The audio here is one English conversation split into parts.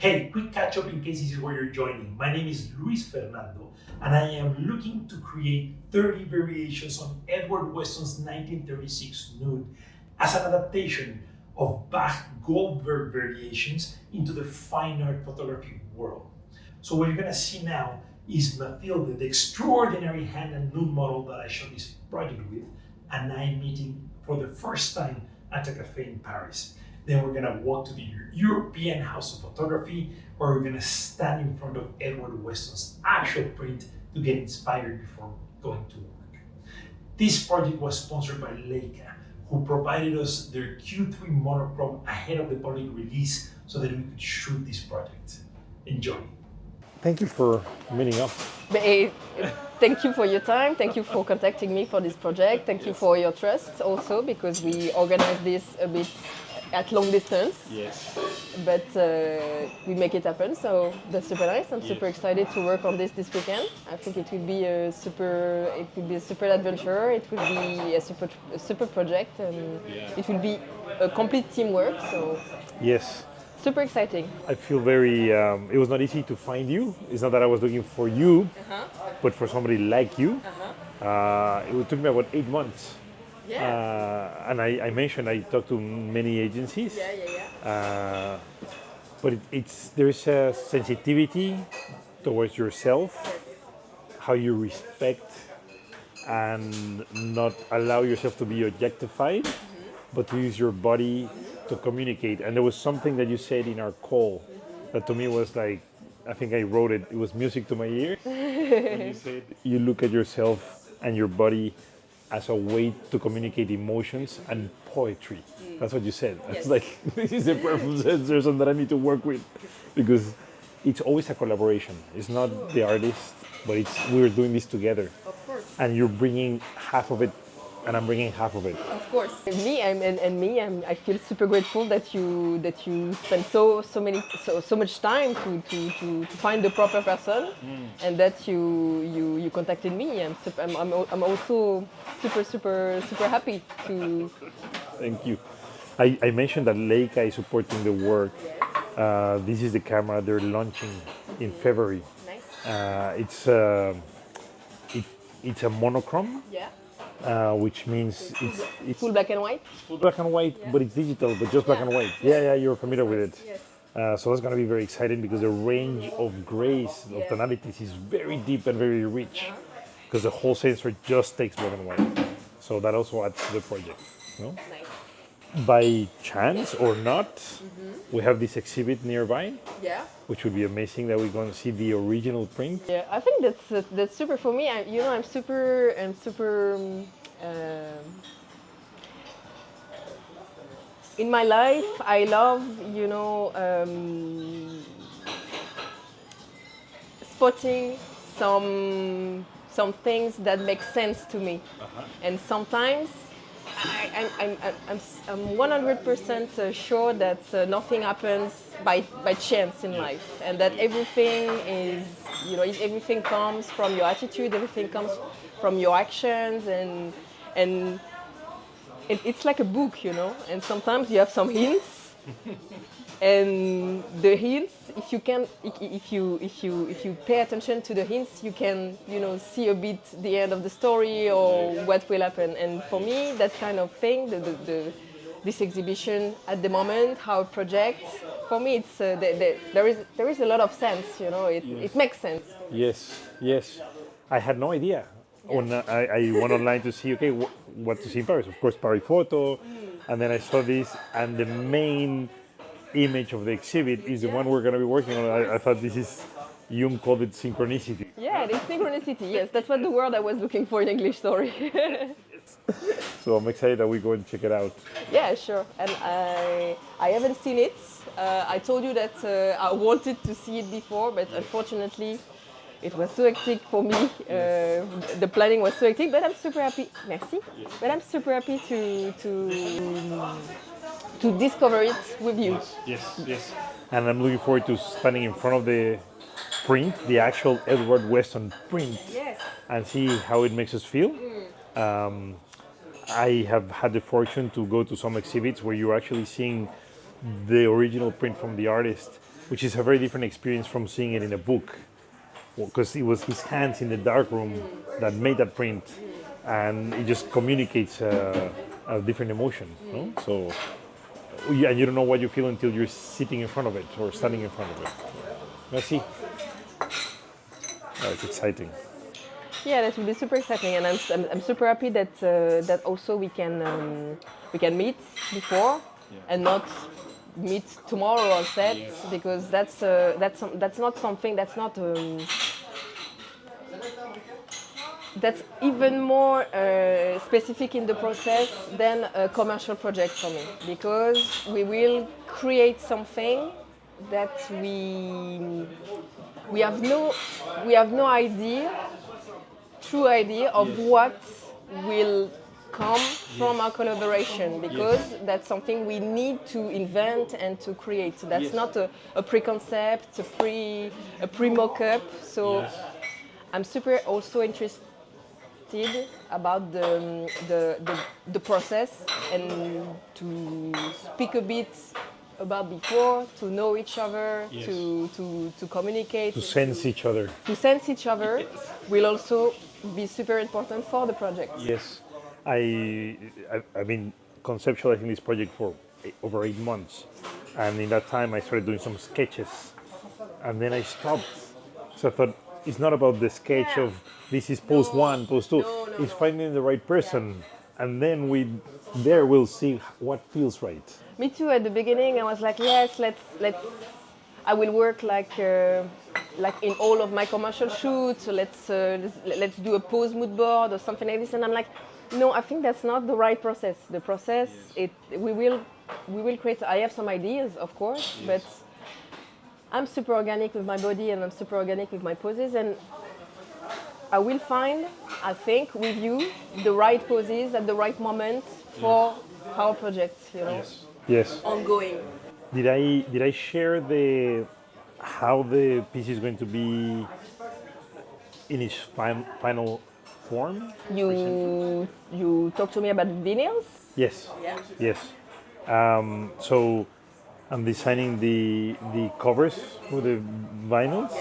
Hey, quick catch up in case this is where you're joining. My name is Luis Fernando, and I am looking to create 30 variations on Edward Weston's 1936 Nude as an adaptation of Bach Goldberg Variations into the fine art photography world. So what you're gonna see now is Matilde, the extraordinary hand and nude model that I shot this project with, and I meeting for the first time at a cafe in Paris. Then we're gonna walk to the European House of Photography, where we're gonna stand in front of Edward Weston's actual print to get inspired before going to work. This project was sponsored by Leica, who provided us their Q3 monochrome ahead of the public release so that we could shoot this project. Enjoy. Thank you for meeting up. Thank you for your time. Thank you for contacting me for this project. Thank you for your trust also, because we organized this a bit at long distance. Yes. But we make it happen, so that's super nice. I'm super excited to work on this weekend. I think it will be a super adventure. It will be a super project, and it will be a complete teamwork. So Yes. super exciting. I feel very, it was not easy to find you. It's not that I was looking for you, but for somebody like you. It took me about 8 months. Yeah. And I mentioned I talked to many agencies. But there's a sensitivity towards yourself, how you respect and not allow yourself to be objectified, but to use your body to communicate. And there was something that you said in our call that to me was like, I think I wrote it, it was music to my ear. When you said you look at yourself and your body as a way to communicate emotions and poetry. That's what you said. Yes. It's like, this is a perfect sensor that I need to work with, because it's always a collaboration. It's not the artist, but we're doing this together. Of course. And you're bringing half of it, and I'm bringing half of it. Of course. I feel super grateful that you spend so much time to find the proper person, and that you contacted me. I'm also super happy to. Thank you. I mentioned that Leica is supporting the work. This is the camera they're launching in February. Nice. It's a monochrome. Yeah. Which means it's Full black and white. full black and white, but it's digital, but just black and white. Yeah, you're familiar with it. Yes. So that's going to be very exciting, because the range of grays, of tonalities, is very deep and very rich, because the whole sensor just takes black and white. So that also adds to the project. No? Nice. By chance or not, we have this exhibit nearby, Yeah. which would be amazing that we're going to see the original print. Yeah, I think that's super for me. I'm super in my life. I love spotting some things that make sense to me, and sometimes I'm 100% sure that nothing happens by chance in life, and that everything is, everything comes from your attitude, everything comes from your actions, and it's like a book, and sometimes you have some hints, and the hints, if you pay attention to the hints, you can see a bit the end of the story or what will happen. And for me, that kind of thing, this exhibition at the moment, how it projects, for me, it's there is a lot of sense. It makes sense. Yes. I had no idea. When I went online to see, what to see in Paris. Of course, Paris Photo, and then I saw this, and the main image of the exhibit is the one we're going to be working on. I thought Jung called it synchronicity. Yeah, it's synchronicity. Yes, that's what the word I was looking for in English. Sorry. So I'm excited that we go and check it out. Yeah, sure. And I haven't seen it. I told you that I wanted to see it before, but unfortunately, it was so hectic for me. The planning was so hectic, but I'm super happy. Merci. But I'm super happy to discover it with you. Yes. And I'm looking forward to standing in front of the print, the actual Edward Weston print, Yes. and see how it makes us feel. I have had the fortune to go to some exhibits where you're actually seeing the original print from the artist, which is a very different experience from seeing it in a book, because it was his hands in the darkroom that made that print, and it just communicates a different emotion. No? So, and you don't know what you feel until you're sitting in front of it or standing in front of it. Merci. Oh, it's exciting. Yeah, that will be super exciting, and I'm super happy that that also we can meet before and not meet tomorrow on set, because that's not something that's even more specific in the process than a commercial project for me, because we will create something that we have no true idea of what will come from our collaboration, because that's something we need to invent and to create. So that's not a pre-concept, a pre-mock-up. So I'm super also interested about the process, and to speak a bit about before, to know each other, to communicate, To sense each other. to sense each other will also be super important for the project. Yes, I've been conceptualizing this project for over 8 months, and in that time I started doing some sketches, and then I stopped. So I thought, it's not about the sketch of this is pose 1, pose 2. It's finding the right person, and then we'll see what feels right. Me too. At the beginning, I was like, yes, let's. I will work like in all of my commercial shoots. So let's do a pose mood board or something like this. And I'm like, no, I think that's not the right process. The process, we will create. I have some ideas, of course, but I'm super organic with my body and I'm super organic with my poses, and I will find, I think, with you, the right poses at the right moment for our project. You know. Yes. Ongoing. Did I share how the piece is going to be in its final form? You talk to me about vinyls? Yes. Yeah. Yes. So I'm designing the covers for the vinyls,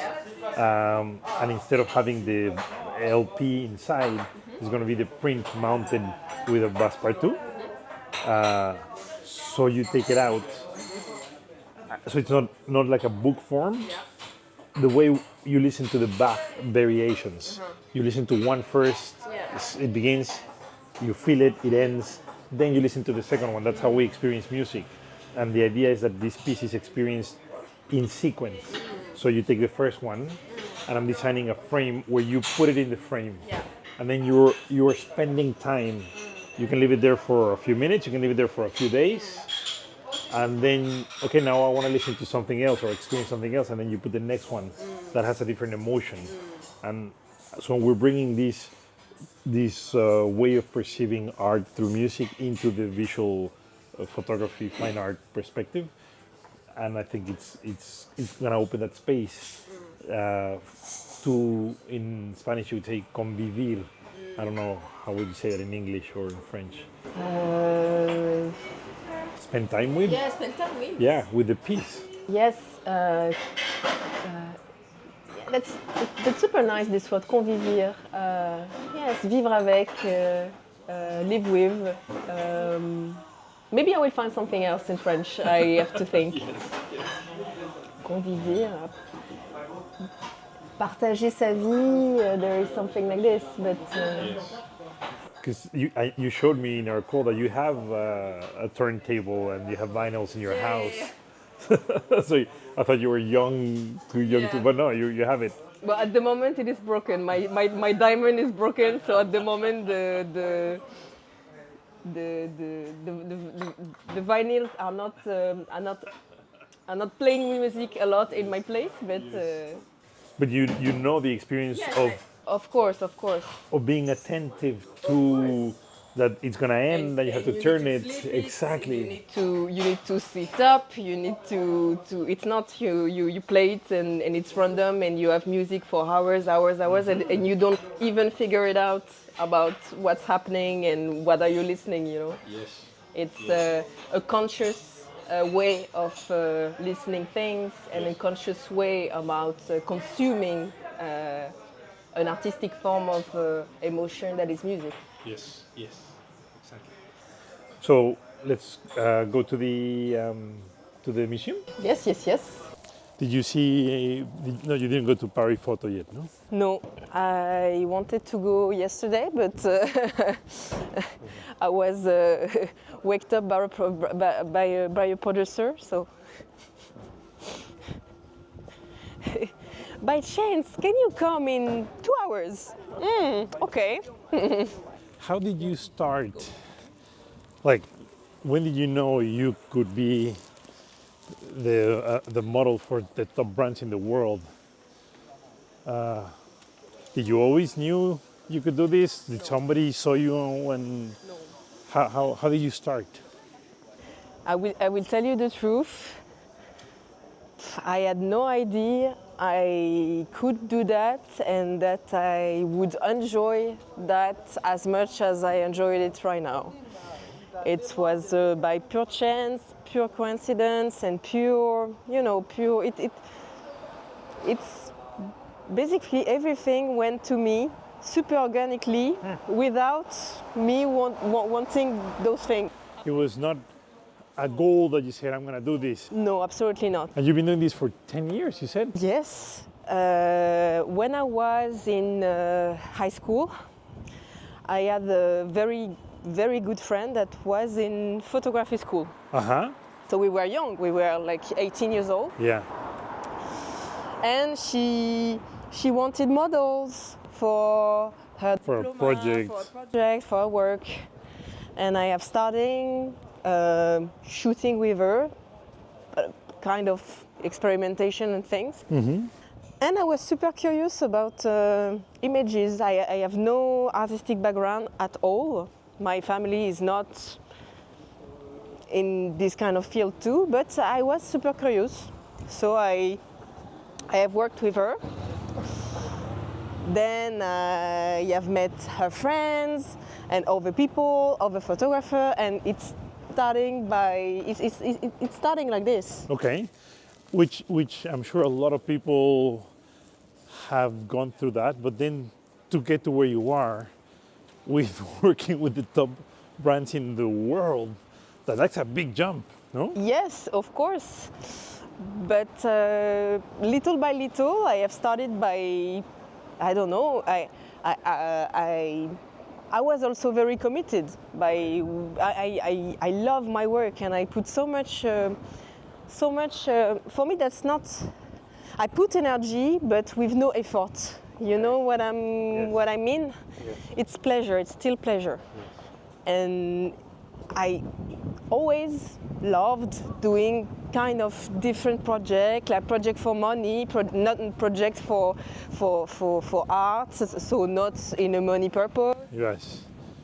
and instead of having the LP inside, it's going to be the print mounted with a Passepartout. So you take it out. So it's not like a book form. The way you listen to the Bach Variations, you listen to one first, it begins, you feel it, it ends, then you listen to the second one. That's how we experience music. And the idea is that this piece is experienced in sequence. So you take the first one, and I'm designing a frame where you put it in the frame. And then you're spending time. You can leave it there for a few minutes, you can leave it there for a few days, and then, okay, now I want to listen to something else or experience something else, and then you put the next one that has a different emotion. And so we're bringing this way of perceiving art through music into the visual photography, fine art perspective, and I think it's going to open that space to, in Spanish you would say convivir. I don't know how would you say that in English or in French. Spend time with? Yeah, spend time with. Yeah, with the piece. Yes, that's super nice, this word, convivir. Yes, vivre avec, live with. Maybe I will find something else in French, I have to think. Convivir. Partager sa vie, there is something like this, but... Because you showed me in our call that you have a turntable and you have vinyls in your house. So I thought you were too young to, but no, you have it. Well, at the moment it is broken. My diamond is broken, so at the moment the vinyls are not playing music a lot in my place, but. But you know the experience Of course. Of being attentive to that it's gonna end, that you have to turn it exactly. You need to sit up. You need to. It's not you play it and it's random and you have music for hours, and you don't even figure it out about what's happening and what are you listening. You know. Yes. It's a conscious way of listening things and a conscious way about consuming an artistic form of emotion that is music. Yes, yes, exactly. So let's go to the museum. Yes, yes, yes. Did you see? No, you didn't go to Paris Photo yet, no? No, I wanted to go yesterday, but I was waked up by a producer, so. By chance, can you come in 2 hours? Okay. How did you start? Like, when did you know you could be the model for the top brands in the world? Did you always knew you could do this? Did somebody saw you when? No. How did you start? I will tell you the truth. I had no idea I could do that and that I would enjoy that as much as I enjoyed it right now. It was by pure chance, pure coincidence, and pure. It's basically everything went to me super organically without me wanting those things. It was not a goal that you said, I'm going to do this. No, absolutely not. And you've been doing this for 10 years, you said? Yes. When I was in high school, I had a very, very good friend that was in photography school. Uh-huh. So we were young, we were like 18 years old. Yeah. And she wanted models for her For a diploma, project. for her work. And I have started shooting with her, kind of experimentation and things. Mm-hmm. And I was super curious about images. I have no artistic background at all. My family is not in this kind of field too, but I was super curious. So I have worked with her. Then I have met her friends and other people, other photographers, and it's starting like this. Okay. Which I'm sure a lot of people have gone through that, but then to get to where you are with working with the top brands in the world, that's a big jump, no? Yes, of course. But little by little, I have started by, I don't know, I was also very committed. I love my work and I put so much. For me, that's not. I put energy, but with no effort. You know what I mean? Yes. It's pleasure. It's still pleasure, and I always loved doing kind of different projects, like project for money, not project for art, so not in a money purpose. Yes.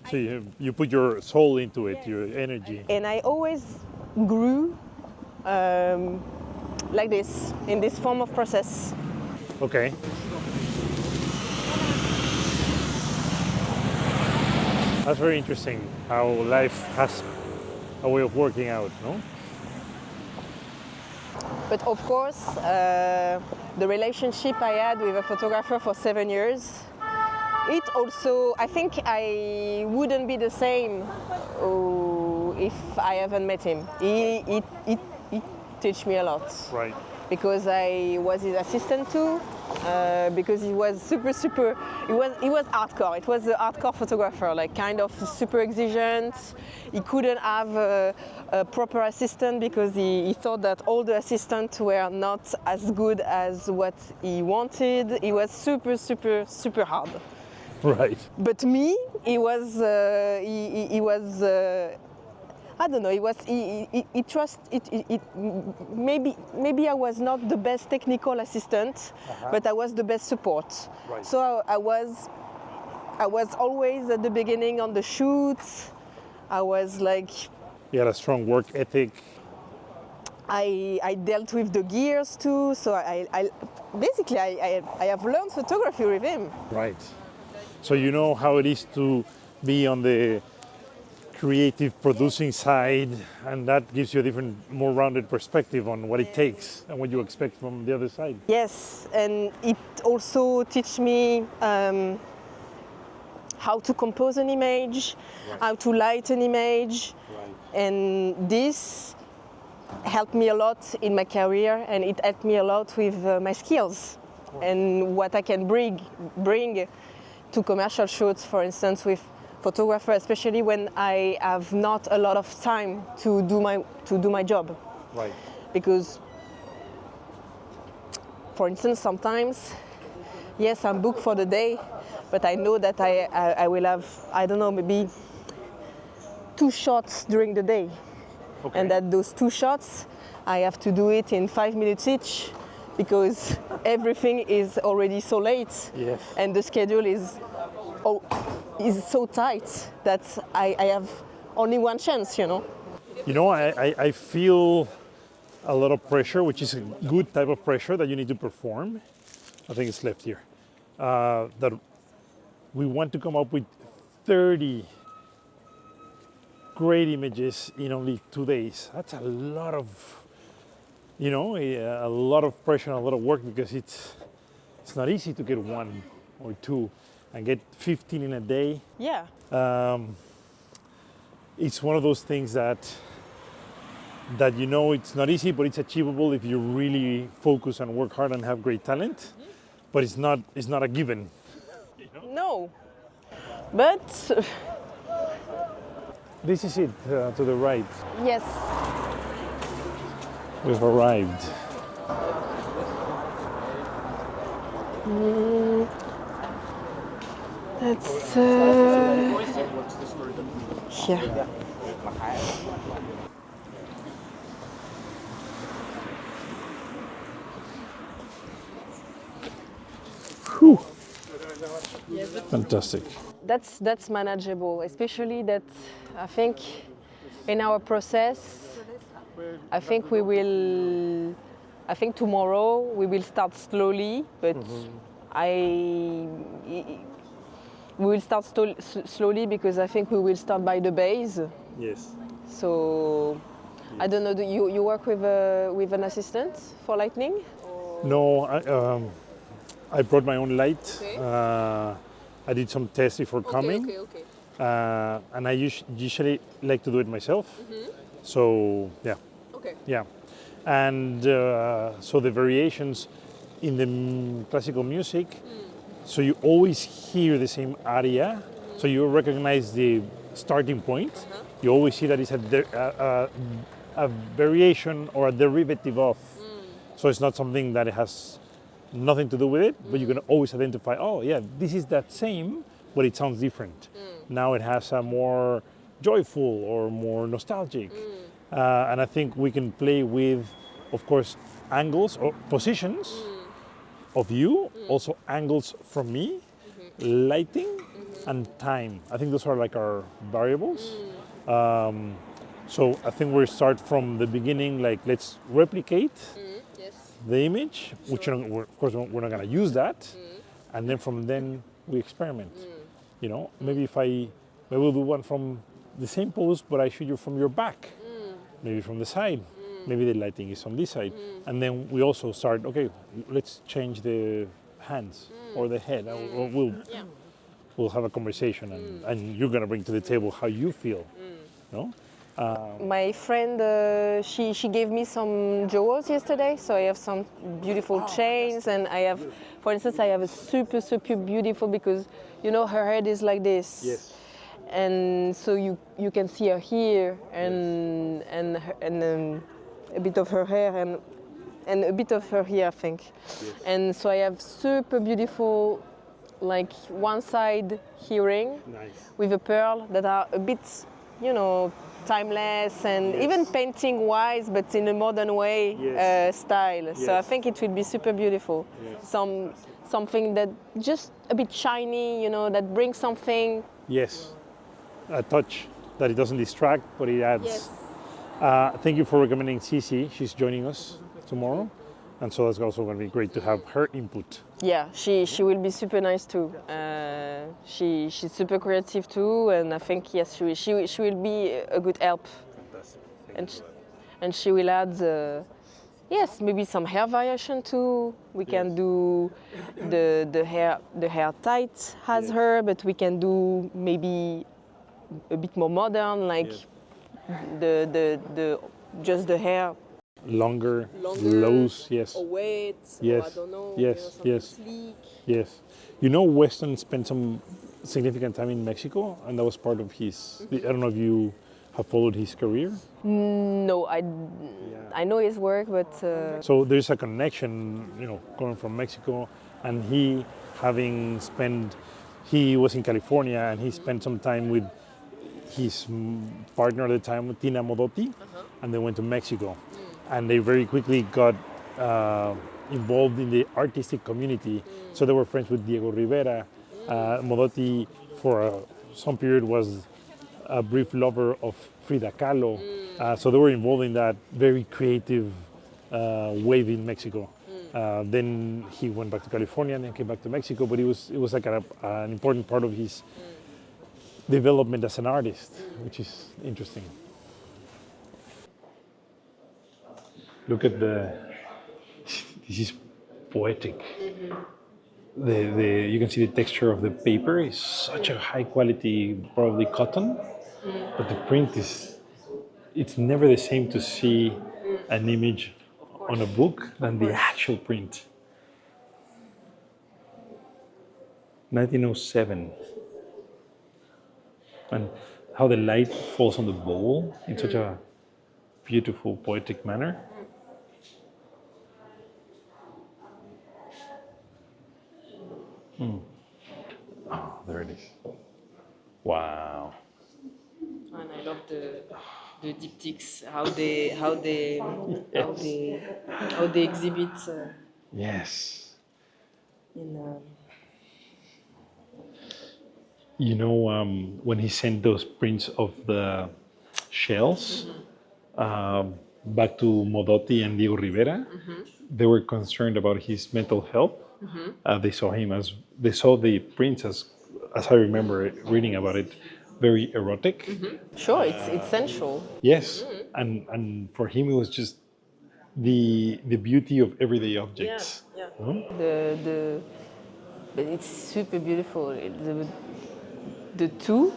So you put your soul into it, your energy. And I always grew like this, in this form of process. Okay. That's very interesting, how life has a way of working out, no? But of course, the relationship I had with a photographer for 7 years, it also, I think I wouldn't be the same if I haven't met him. He taught me a lot. Right. Because I was his assistant too, because he was he was hardcore. It was a hardcore photographer, like kind of super exigent. He couldn't have a proper assistant because he thought that all the assistants were not as good as what he wanted. He was super hard. Right. But me, he was I don't know. He trust it. Maybe I was not the best technical assistant, but I was the best support. Right. So I was always at the beginning on the shoots. I was like. You had a strong work ethic. I dealt with the gears too. So I have learned photography with him. Right. So you know how it is to be on the creative producing side, and that gives you a different, more rounded perspective on what it takes and what you expect from the other side. Yes, and it also teach me how to compose an image, how to light an image, and this helped me a lot in my career, and it helped me a lot with my skills and what I can bring to commercial shoots, for instance, with photographer, especially when I have not a lot of time to do my job. Right. Because, for instance, sometimes, yes, I'm booked for the day, but I know that I will have, I don't know, maybe 2 shots during the day. Okay. And that those 2 shots, I have to do it in 5 minutes each, because everything is already so late. Yes. And the schedule is so tight that I have only one chance, you know. You know, I feel a lot of pressure, which is a good type of pressure that you need to perform. I think it's left here. That we want to come up with 30 great images in only 2 days. That's a lot of, you know, a lot of pressure and a lot of work, because it's not easy to get 1 or 2 and get 15 in a day. Yeah. It's one of those things that you know it's not easy, but it's achievable if you really focus and work hard and have great talent. But it's not a given. You know? No. But This is it, to the right. yes. We've arrived. That's here. Whew. Fantastic. That's manageable, especially that I think in our process, I think tomorrow we will start slowly, but we will start slowly because I think we will start by the base. Yes. So I don't know. Do you work with an assistant for lighting? No, I brought my own light. Okay. I did some tests before coming. Okay. And I usually like to do it myself. So yeah. Okay. Yeah. And so the variations in the classical music, so you always hear the same aria, so you recognize the starting point. You always see that it's a variation or a derivative of. So it's not something that has nothing to do with it, but you can always identify, oh yeah, this is that same, but it sounds different. Now it has a more joyful or more nostalgic. And I think we can play with, of course, angles or positions of you, also angles from me, lighting, and time. I think those are like our variables. So I think we start from the beginning, like let's replicate the image, which of course we're not going to use that, and then from then we experiment. You know, maybe we'll do one from the same pose, but I shoot you from your back, maybe from the side, maybe the lighting is on this side, and then we also start. Okay, let's change the hands or the head. We'll have a conversation, and you're going to bring to the table how you feel. No. My friend, she gave me some jewels yesterday, so I have some beautiful chains, and I have, for instance, I have a super beautiful, because you know her head is like this. Yes. And so you can see her here, and a bit of her hair, and a bit of her here, I think. Yes. And so I have super beautiful, like one side earring with a pearl that are a bit, you know, timeless and even painting wise, but in a modern way style. So I think it will be super beautiful. Something that just a bit shiny, you know, that brings something. Yes, a touch that it doesn't distract, but it adds. Yes. Thank you for recommending Cici. She's joining us tomorrow. And so that's also going to be great to have her input. Yeah, she will be super nice too. She's super creative too, and I think yes, she will be a good help. And she will add yes, maybe some hair variation too. We can do the hair tight as her, but we can do maybe a bit more modern, like the just the hair Longer, loose, yes. or wet, Yes. or I don't know, Yes, yes. sleek. Yes. You know, Weston spent some significant time in Mexico, and that was part of his. I don't know if you have followed his career. No, I know his work, but So there's a connection, you know, coming from Mexico, and he having spent. He was in California, and he spent some time with his partner at the time, Tina Modotti, and they went to Mexico. And they very quickly got involved in the artistic community. So they were friends with Diego Rivera. Modotti, for some period, was a brief lover of Frida Kahlo. So they were involved in that very creative wave in Mexico. Then he went back to California and then came back to Mexico. But it was like an important part of his development as an artist, which is interesting. Look at this is poetic. You can see the texture of the paper is such a high quality, probably cotton, but the print it's never the same to see an image on a book than the actual print. 1907. And how the light falls on the bowl in such a beautiful, poetic manner. Oh, there it is. Wow. and I love the diptychs, how they exhibit Yes. in. You know, when he sent those prints of the shells back to Modotti and Diego Rivera, they were concerned about his mental health. They saw the prints as I remember reading about it, very erotic. Sure, it's sensual. Yes, and for him it was just the beauty of everyday objects. Yeah. Huh? But it's super beautiful. The two,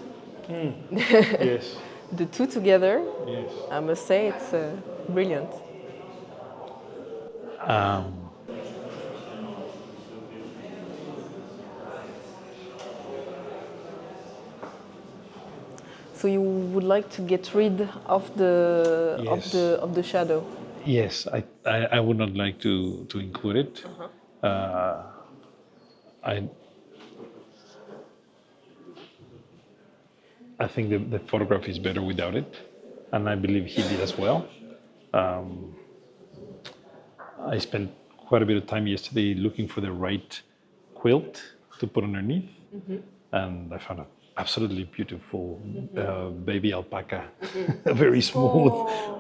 Yes. the two together. Yes. I must say it's brilliant. So you would like to get rid of the Yes. of the shadow. Yes, I would not like to include it. I think the photograph is better without it, and I believe he did as well. I spent quite a bit of time yesterday looking for the right quilt to put underneath, and I found an absolutely beautiful baby alpaca, very smooth,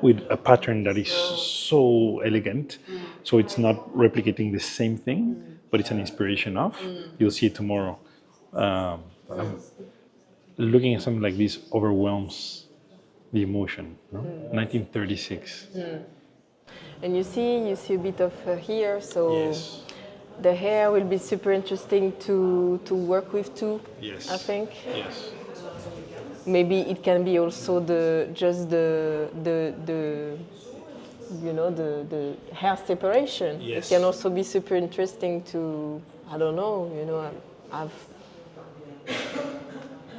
with a pattern that is so elegant. So it's not replicating the same thing, but it's an inspiration of. You'll see it tomorrow. Looking at something like this overwhelms the emotion. No? 1936. And you see a bit of hair, so Yes. the hair will be super interesting to work with too. Yes. I think Yes. maybe it can be also the hair separation. Yes. It can also be super interesting to, I don't know, have.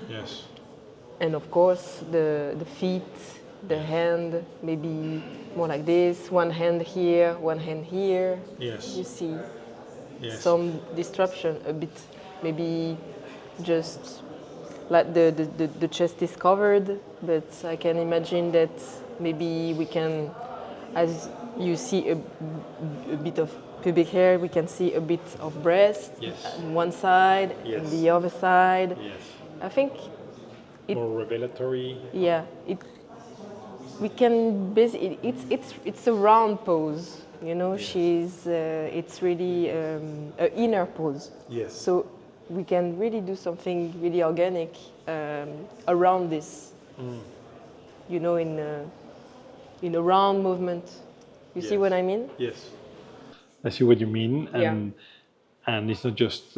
Yes. And of course, the feet, the hand, maybe more like this, one hand here, one hand here. Yes. You see Yes. some disruption a bit, maybe just like the chest is covered, but I can imagine that maybe we can, as you see a bit of pubic hair, we can see a bit of breast Yes. on one side Yes. and the other side. Yes. I think More revelatory. we can it's a round pose, You know, she's. It's really an inner pose. Yes. So we can really do something really organic around this. You know, in a round movement. You see what I mean? Yes. I see what you mean, and it's not just.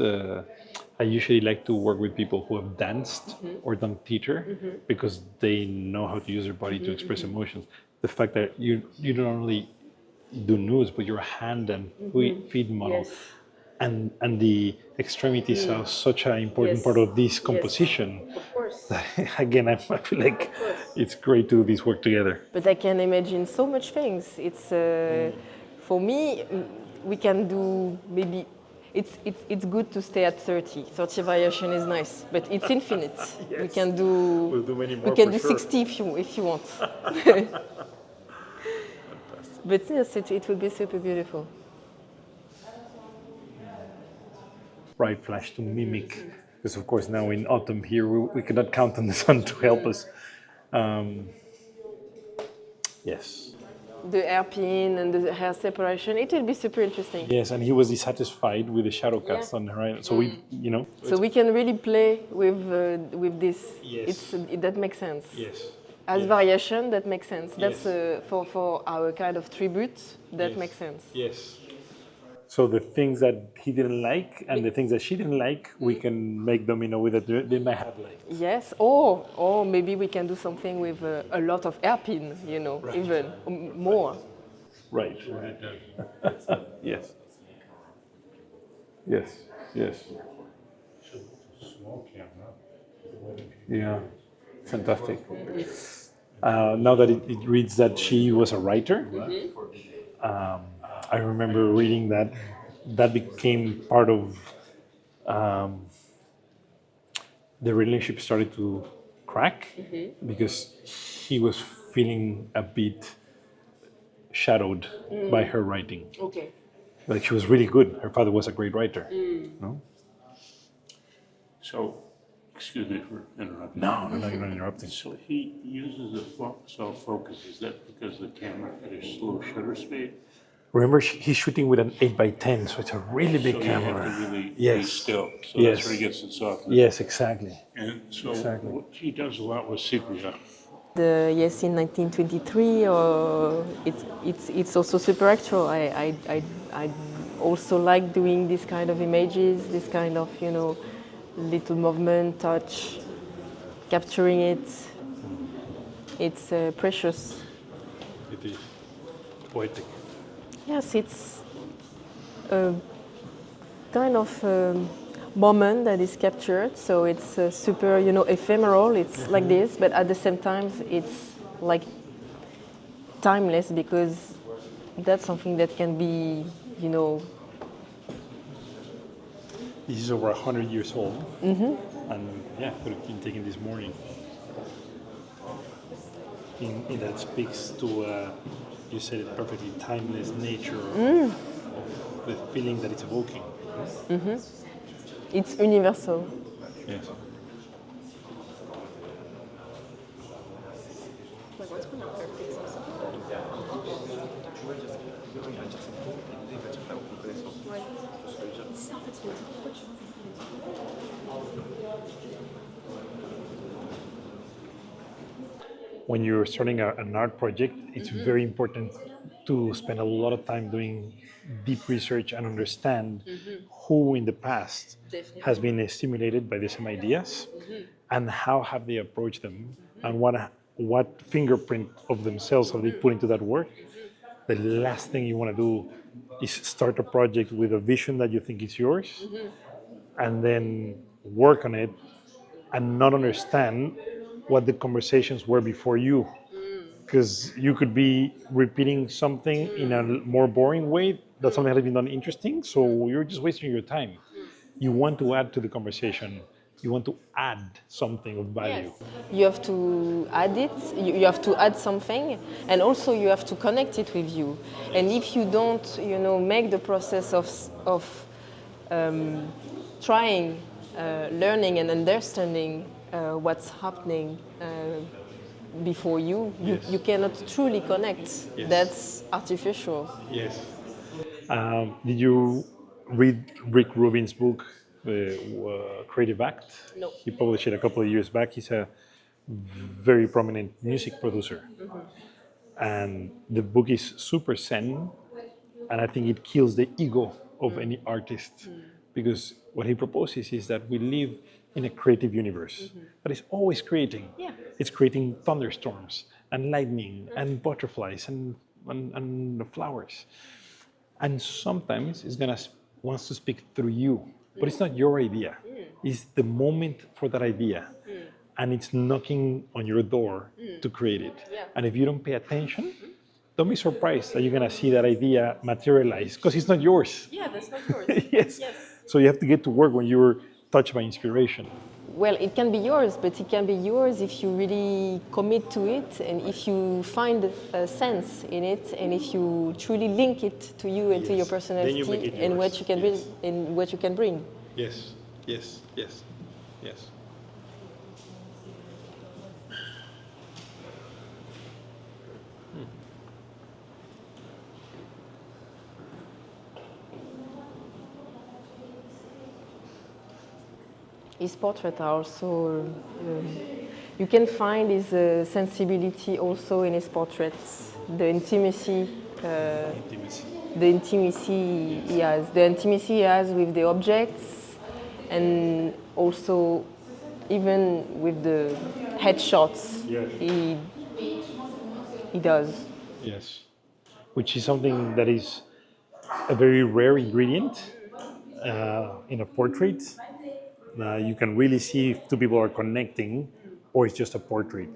I usually like to work with people who have danced or done theater because they know how to use their body to express emotions. The fact that you don't only do nudes, but your hand and feet model, Yes. and the extremities are such an important part of this composition. Of course. Again, I feel like it's great to do this work together. But I can imagine so much things. It's for me, we can do maybe. It's good to stay at 30. 30 variation is nice, but it's infinite. We can do. We'll do many more. We can for do sure. 60 if you want. But yes, it will be super beautiful. Bright flash to mimic, because of course now in autumn here we cannot count on the sun to help us. Yes. The hairpin and the hair separation, it will be super interesting. Yes, and he was dissatisfied with the shadow cast on her eye. So we, So we can really play with this. Yes. That makes sense. Yes. As variation, that makes sense. That's Yes. for our kind of tribute. That Yes. makes sense. Yes. So the things that he didn't like and the things that she didn't like, we can make them in a way that they might have liked. Yes, or maybe we can do something with a lot of hairpin, you know, even more. Right. Yes. Yes. Yes. Small camera. Yeah. Fantastic. Now that it reads that she was a writer, I remember reading that became part of the relationship started to crack because he was feeling a bit shadowed by her writing. Okay. Like she was really good. Her father was a great writer. No? So, excuse me for interrupting. No, you're not interrupting. So he uses a self-focus. Is that because the camera had a slow shutter speed? Remember, he's shooting with an 8x10, so it's a really big So camera. you have to really be Yes. still. So Yes. that's where he gets it softened. Yes, exactly. And so Exactly. what he does a lot with sepia. Yes, in 1923, or it's also super actual. I also like doing this kind of images, this kind of little movement, touch, capturing it. It's precious. It is poetic. Yes, it's a kind of moment that is captured, so it's super, ephemeral. It's like this, but at the same time, it's like timeless because that's something that can be, This is over 100 years old, and could have been taken this morning. In that speaks to, you said it perfectly, timeless nature of the feeling that it's evoking. It's universal. Yes. When you're starting an art project, it's very important to spend a lot of time doing deep research and understand who in the past has been stimulated by the same ideas and how have they approached them and what fingerprint of themselves have they put into that work. The last thing you want to do is start a project with a vision that you think is yours and then work on it and not understand what the conversations were before you. Because you could be repeating something in a more boring way that something has been done interesting, so you're just wasting your time. You want to add to the conversation. You want to add something of value. You have to add it, you have to add something, and also you have to connect it with you. And if you don't, make the process of trying, learning and understanding what's happening before you cannot truly connect. Yes. That's artificial. Yes. Did you read Rick Rubin's book, Creative Act? No. He published it a couple of years back. He's a very prominent music producer. And the book is super zen, and I think it kills the ego of any artist, because what he proposes is that we live in a creative universe that is always creating. Yeah. It's creating thunderstorms and lightning and butterflies and flowers. And sometimes it's gonna wants to speak through you, but it's not your idea. It's the moment for that idea, and it's knocking on your door to create it. Yeah. And if you don't pay attention, don't be surprised that you're gonna see that idea materialize, because it's not yours. Yeah, that's not yours. Yes. Yes. So you have to get to work when you're touched by inspiration. Well, it can be yours, but it can be yours if you really commit to it, and if you find a sense in it, and if you truly link it to you and to your Yes. personality, Then you make it and yours. what you can bring, Yes. and what you can bring. Yes, yes, yes, yes. His portraits are also, you can find his sensibility also in his portraits, the intimacy. The intimacy he has with the objects, and also even with the headshots. Yes. He does. Yes, which is something that is a very rare ingredient in a portrait. You can really see if two people are connecting, or it's just a portrait,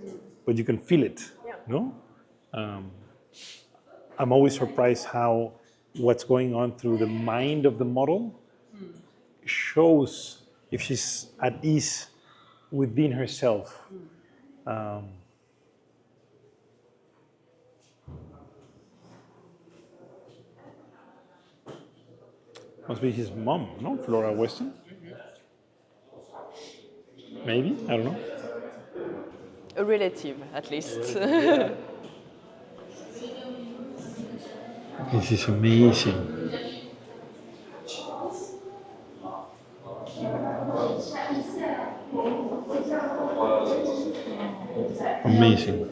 but you can feel it. No, I'm always surprised how what's going on through the mind of the model shows if she's at ease within herself. Must be his mom, no? Flora Weston? Maybe? I don't know. A relative, at least. This is amazing. Amazing.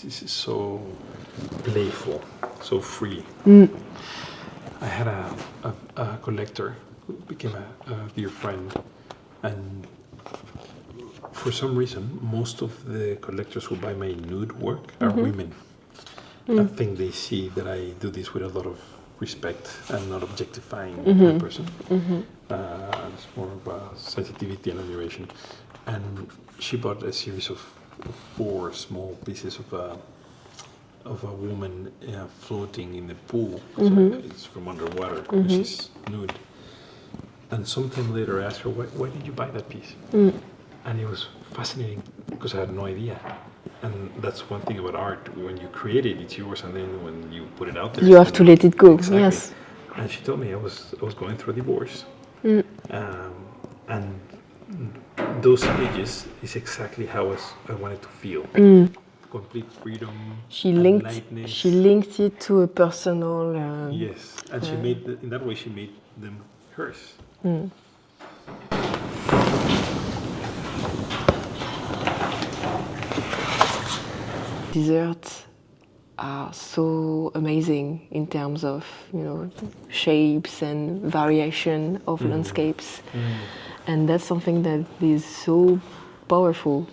This is so playful, so free. I had a collector who became a dear friend, and for some reason, most of the collectors who buy my nude work are women. I think they see that I do this with a lot of respect and not objectifying the person. It's more of a sensitivity and admiration. And she bought a series of 4 small pieces of a woman floating in the pool. So it's from underwater. She's nude. And sometime later I asked her, why did you buy that piece? And it was fascinating because I had no idea. And that's one thing about art. When you create it, it's yours, and then when you put it out there, You have to let it go. Exactly. Yes. And she told me I was going through a divorce, and those images is exactly how I wanted to feel. Complete freedom. She and linked. lightness. She linked it to a personal. Yes, and she made in that way she made them hers. Desserts are so amazing in terms of shapes and variation of landscapes, and that's something that is so powerful.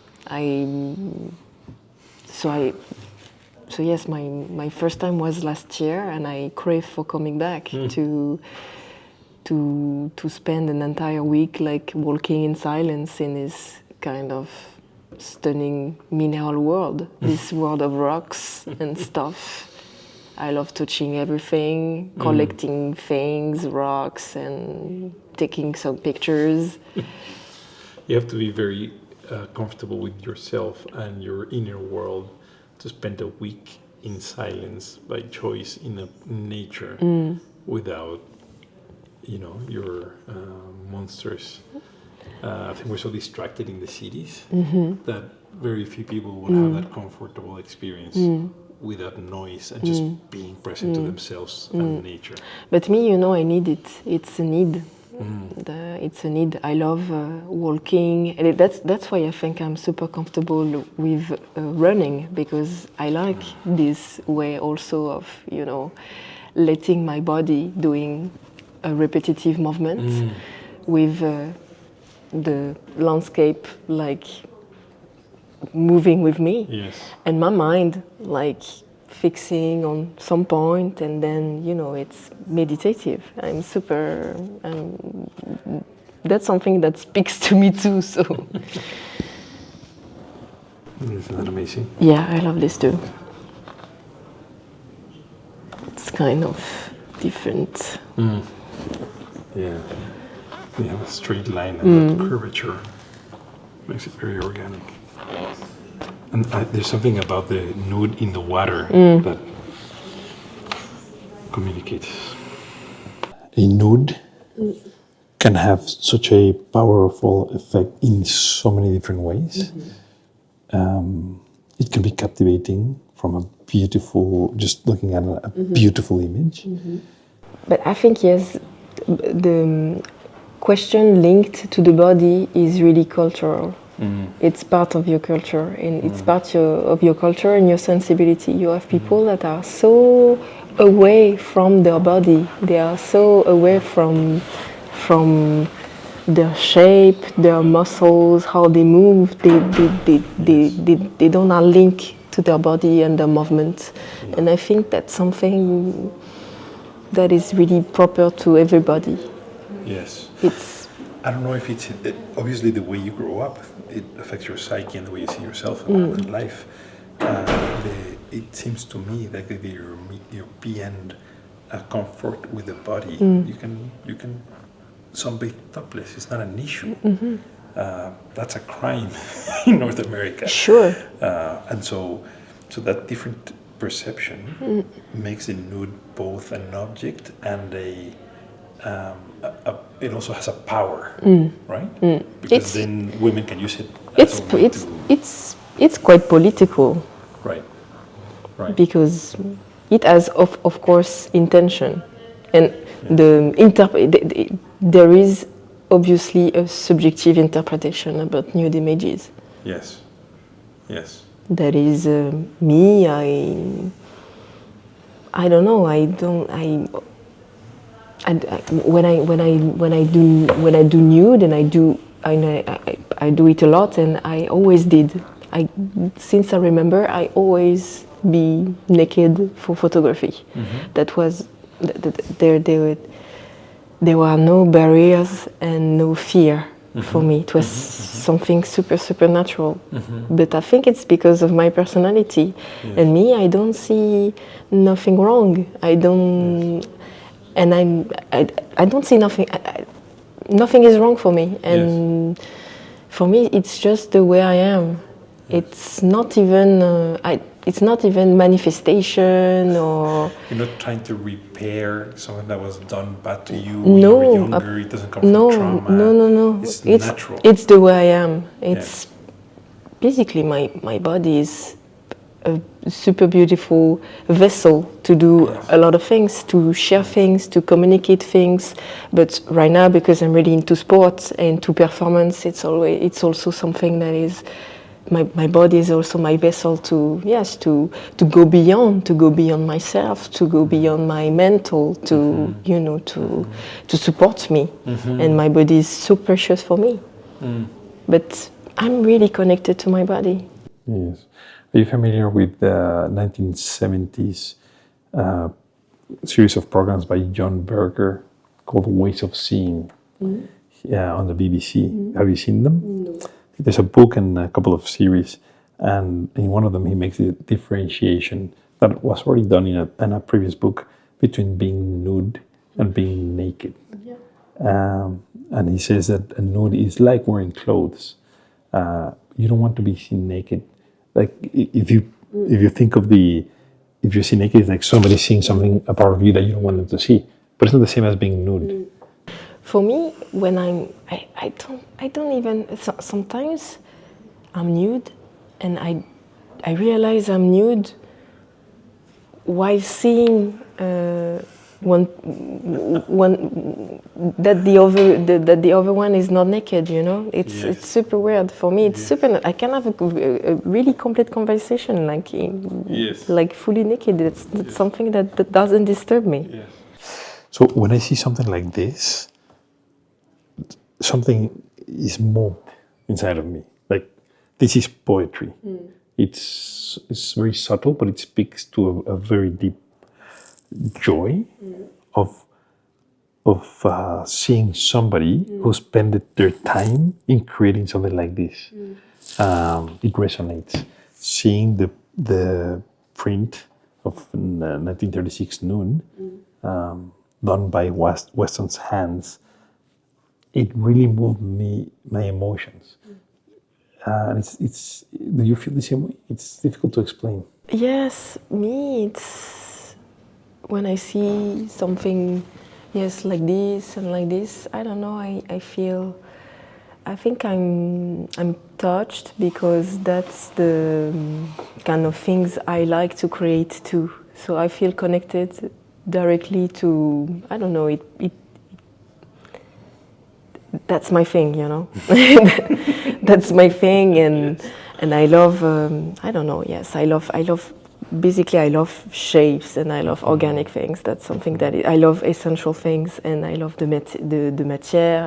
So yes, my first time was last year, and I crave for coming back to spend an entire week like walking in silence in this kind of stunning mineral world, this world of rocks and stuff. I love touching everything, collecting things, rocks, and taking some pictures. You have to be very comfortable with yourself and your inner world to spend a week in silence by choice in nature without, your monsters. I think we're so distracted in the cities that very few people would have that comfortable experience without noise and just being present to themselves and nature. But me, I need it. It's a need. It's a need. I love walking, and that's why I think I'm super comfortable with running, because I like this way also of letting my body doing a repetitive movement with the landscape like moving with me, and my mind like fixing on some point, and then it's meditative. That's something that speaks to me too, so Isn't that amazing? yeah, I love this too. It's kind of different. Yeah. We have a straight line and that curvature makes it very organic. And there's something about the nude in the water that communicates. A nude can have such a powerful effect in so many different ways. It can be captivating from a beautiful, just looking at a beautiful image. But I think, yes, the question linked to the body is really cultural. It's part of your culture, and it's part of your culture and your sensibility. You have people that are so away from their body. They are so away from their shape, their muscles, how they move. They don't have link to their body and their movement. And I think that's something that is really proper to everybody. Yes. It's I don't know if it's obviously the way you grow up. It affects your psyche and the way you see yourself and life. It seems to me like the European comfort with the body. You can sunbathe topless. It's not an issue. That's a crime in North America. sure. And so that different perception makes the nude both an object and it also has a power, right? Because then women can use it as a way to... It's quite political. Right. Because it has of course intention, and there is obviously a subjective interpretation about nude images. Yes. That is me. I don't know. When I do nude, and I do it a lot, and I always did. Since I remember, I always be naked for photography. That was there were no barriers and no fear for me. It was something super natural. But I think it's because of my personality, and me. I don't see nothing wrong. I don't see nothing. Nothing is wrong for me, and for me, it's just the way I am. It's not even. It's not even manifestation, or... You're not trying to repair something that was done bad to you when you were younger. It doesn't come from trauma. No. It's natural. It's the way I am. It's basically my body is a super beautiful vessel to do a lot of things, to share things, to communicate things. But right now, because I'm really into sports and to performance, it's also something that is... My body is also my vessel to go beyond myself, to go beyond my mental, to to support me, and my body is so precious for me. But I'm really connected to my body. Yes. Are you familiar with the 1970s series of programs by John Berger called Ways of Seeing on the BBC? Have you seen them? No. There's a book and a couple of series, and in one of them he makes a differentiation that was already done in a previous book between being nude and being naked. And he says that a nude is like wearing clothes. You don't want to be seen naked. Like if you think of if you see naked, it's like somebody seeing something, a part of you that you don't want them to see. But it's not the same as being nude. For me, when I don't even, sometimes I'm nude and I realize I'm nude while seeing that the other one is not naked, you know. It's super weird for me. It's super. I can have a really complete conversation like fully naked. It's something that doesn't disturb me. Yes. So when I see something like this, something is moved inside of me. Like this is poetry. It's very subtle, but it speaks to a very deep joy of seeing somebody who spent their time in creating something like this. It resonates. Seeing the print of 1936 Nude done by Weston's hands, it really moved my emotions. And it's. Do you feel the same way? It's difficult to explain. Yes, me. It's when I see something, yes, like this and like this. I don't know. I feel. I think I'm touched because that's the kind of things I like to create too. So I feel connected directly to. I don't know. It that's my thing, you know. That's my thing, and I love. I don't know. Yes, I love. Basically, I love shapes and I love organic things. That's something that I love essential things, and I love the matière.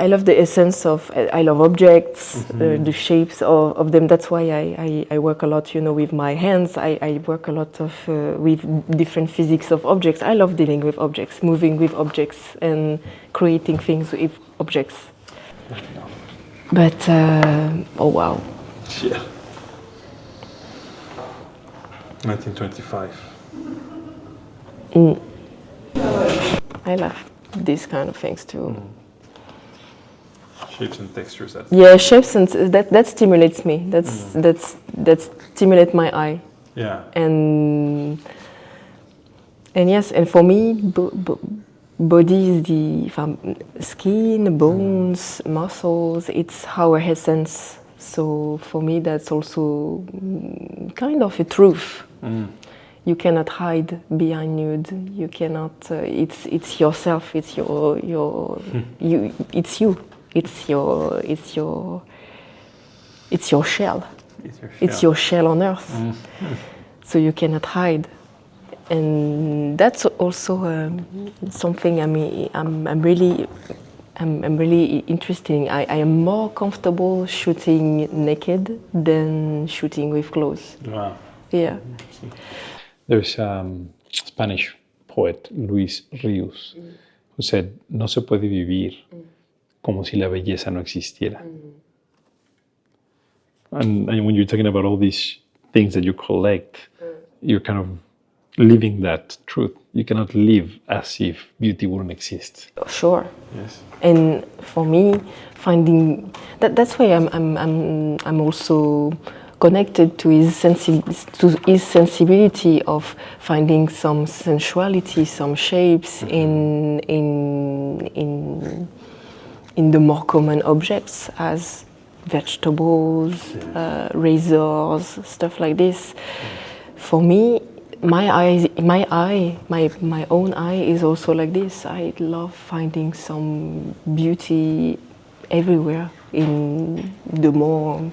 I love the essence of. I love objects, the shapes of them. That's why I work a lot, you know, with my hands. I work a lot of with different physics of objects. I love dealing with objects, moving with objects, and creating things with objects. But oh wow. Yeah. 1925. I love these kind of things too. Shapes and textures. Yeah, shapes and that stimulates me. That stimulates my eye. Yeah. And yes, and for me, body is the skin, bones, muscles. It's our essence. So for me, that's also kind of a truth. You cannot hide behind nude. You cannot. It's yourself. It's your you. It's you. It's your shell. It's your shell on earth. So you cannot hide. And that's also something I'm really interested in. I am more comfortable shooting naked than shooting with clothes. Wow. Yeah. There's Spanish poet Luis Ríos who said, "No se puede vivir como si la belleza no existiera." And when you're talking about all these things that you collect, you're kind of living that truth. You cannot live as if beauty wouldn't exist. Sure. Yes. And for me, finding that's why I'm also connected to his sensibility of finding some sensuality, some shapes in the more common objects as vegetables, razors, stuff like this. For me, my own eye is also like this. I love finding some beauty everywhere in the more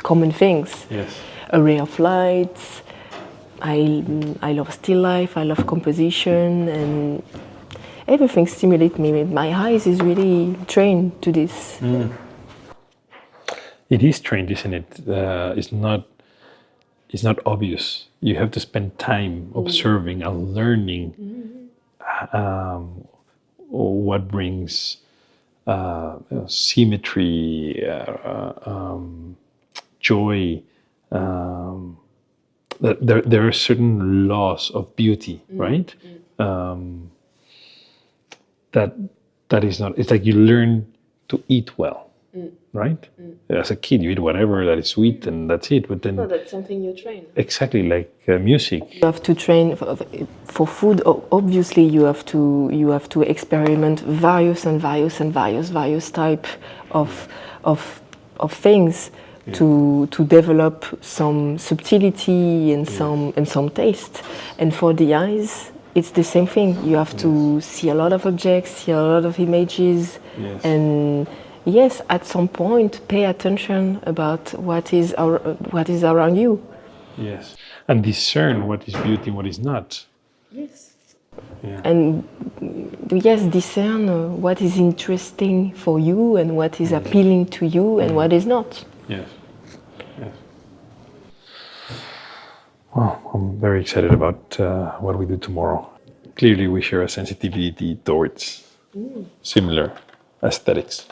common things. Yes. A ray of light. I love still life. I love composition, and everything stimulates me. My eyes is really trained to this. It is trained, isn't it? It's not obvious. You have to spend time observing and learning what brings symmetry, joy. There are certain laws of beauty, right? that is not. It's like you learn to eat well, right? As a kid, you eat whatever that is sweet, and that's it. But then that's something you train. exactly like music. You have to train for food. Obviously, you have to experiment various type of things to develop some subtlety and some taste. And for the eyes, it's the same thing. You have to see a lot of objects, see a lot of images, and yes, at some point, pay attention about what is around you. Yes, and discern what is beauty and what is not. Yes. Yeah. And yes, discern what is interesting for you and what is appealing to you and what is not. Yes. Yes. Well, I'm very excited about what we do tomorrow. Clearly, we share a sensitivity towards similar aesthetics.